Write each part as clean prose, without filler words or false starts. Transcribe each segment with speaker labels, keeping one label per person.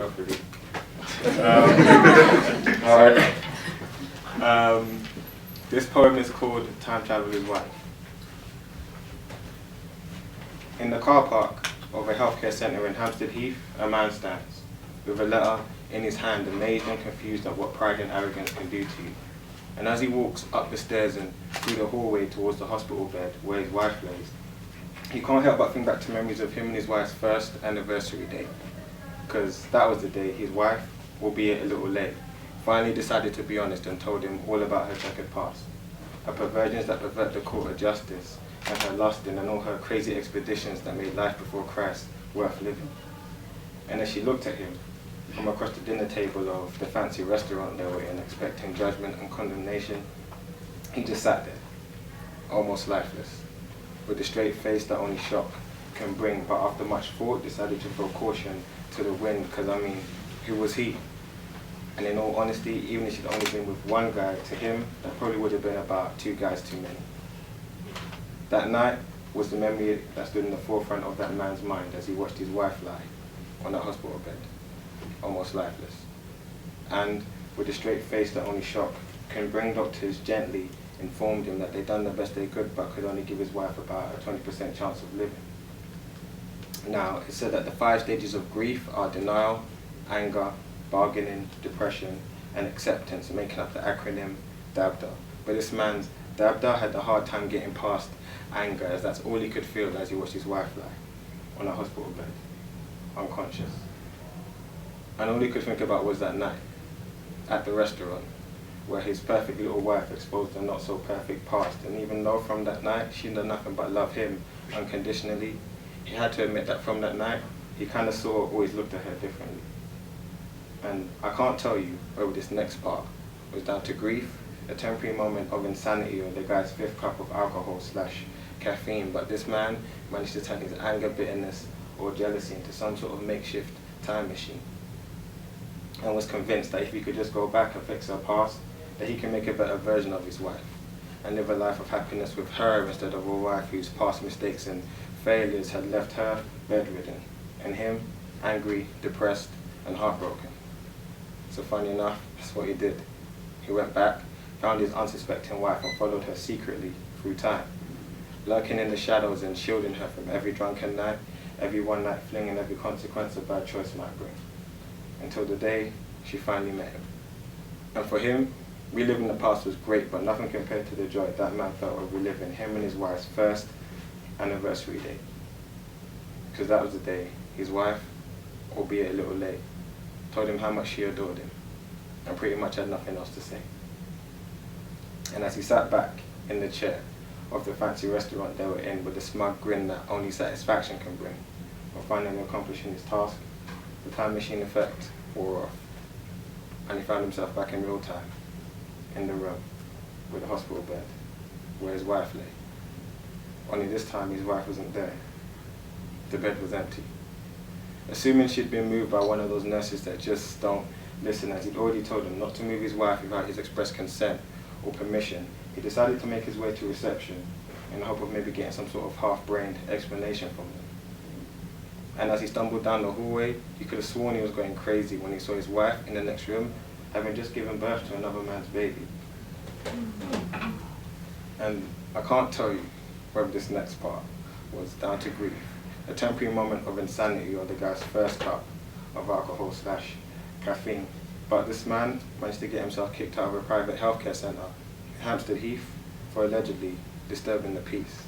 Speaker 1: properly. Alright. This poem is called Time Traveler's Wife. In the car park of a healthcare centre in Hampstead Heath, a man stands, with a letter in his hand, amazed and confused at what pride and arrogance can do to you. And as he walks up the stairs and through the hallway towards the hospital bed where his wife lays, he can't help but think back to memories of him and his wife's first anniversary date. Because that was the day his wife, albeit a little late, finally decided to be honest and told him all about her checkered past, her perversions that pervert the court of justice, and her lusting and all her crazy expeditions that made life before Christ worth living. And as she looked at him from across the dinner table of the fancy restaurant they were in, expecting judgment and condemnation, he just sat there, almost lifeless, with a straight face that only shock can bring, but after much thought decided to throw caution to the wind, because I mean, who was he? And in all honesty, even if she'd only been with one guy, to him, that probably would have been about 2 guys too many. That night was the memory that stood in the forefront of that man's mind as he watched his wife lie on that hospital bed, almost lifeless. And with a straight face that only shock can bring, doctors gently informed him that they'd done the best they could but could only give his wife about a 20% chance of living. Now, it said that the 5 stages of grief are denial, anger, bargaining, depression, and acceptance, making up the acronym DABDA. But this man's DABDA had a hard time getting past anger, as that's all he could feel as he watched his wife lie on a hospital bed, unconscious. And all he could think about was that night at the restaurant, where his perfect little wife exposed a not so perfect past. And even though from that night she'd done nothing but love him unconditionally, he had to admit that from that night he kind of always looked at her differently. And I can't tell you whether this next part was down to grief, a temporary moment of insanity, or the guy's 5th cup of alcohol / caffeine, but this man managed to turn his anger, bitterness, or jealousy into some sort of makeshift time machine, and was convinced that if he could just go back and fix her past, that he can make a better version of his wife and live a life of happiness with her instead of a wife whose past mistakes and failures had left her bedridden and him angry, depressed, and heartbroken. So funny enough, that's what he did. He went back, found his unsuspecting wife, and followed her secretly through time, lurking in the shadows and shielding her from every drunken night, every one-night fling, and every consequence a bad choice might bring, until the day she finally met him. And for him, reliving the past was great, but nothing compared to the joy that man felt of reliving him and his wife's first anniversary day. Because that was the day his wife, albeit a little late, told him how much she adored him, and pretty much had nothing else to say. And as he sat back in the chair of the fancy restaurant they were in with a smug grin that only satisfaction can bring, of finally accomplishing his task, the time machine effect wore off, and he found himself back in real time, in the room with the hospital bed where his wife lay. Only this time his wife wasn't there. The bed was empty. Assuming she'd been moved by one of those nurses that just don't listen, as he'd already told him not to move his wife without his express consent or permission, he decided to make his way to reception in the hope of maybe getting some sort of half-brained explanation from them. And as he stumbled down the hallway, he could have sworn he was going crazy when he saw his wife in the next room, having just given birth to another man's baby. And I can't tell you whether this next part was down to grief, a temporary moment of insanity, or the guy's 1st cup of alcohol / caffeine. But this man managed to get himself kicked out of a private healthcare centre in Hampstead Heath for allegedly disturbing the peace.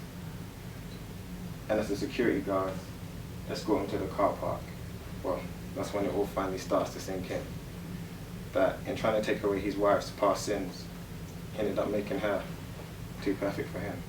Speaker 1: And as the security guards escort him to the car park, well, that's when it all finally starts to sink in. That in trying to take away his wife's past sins, he ended up making her too perfect for him.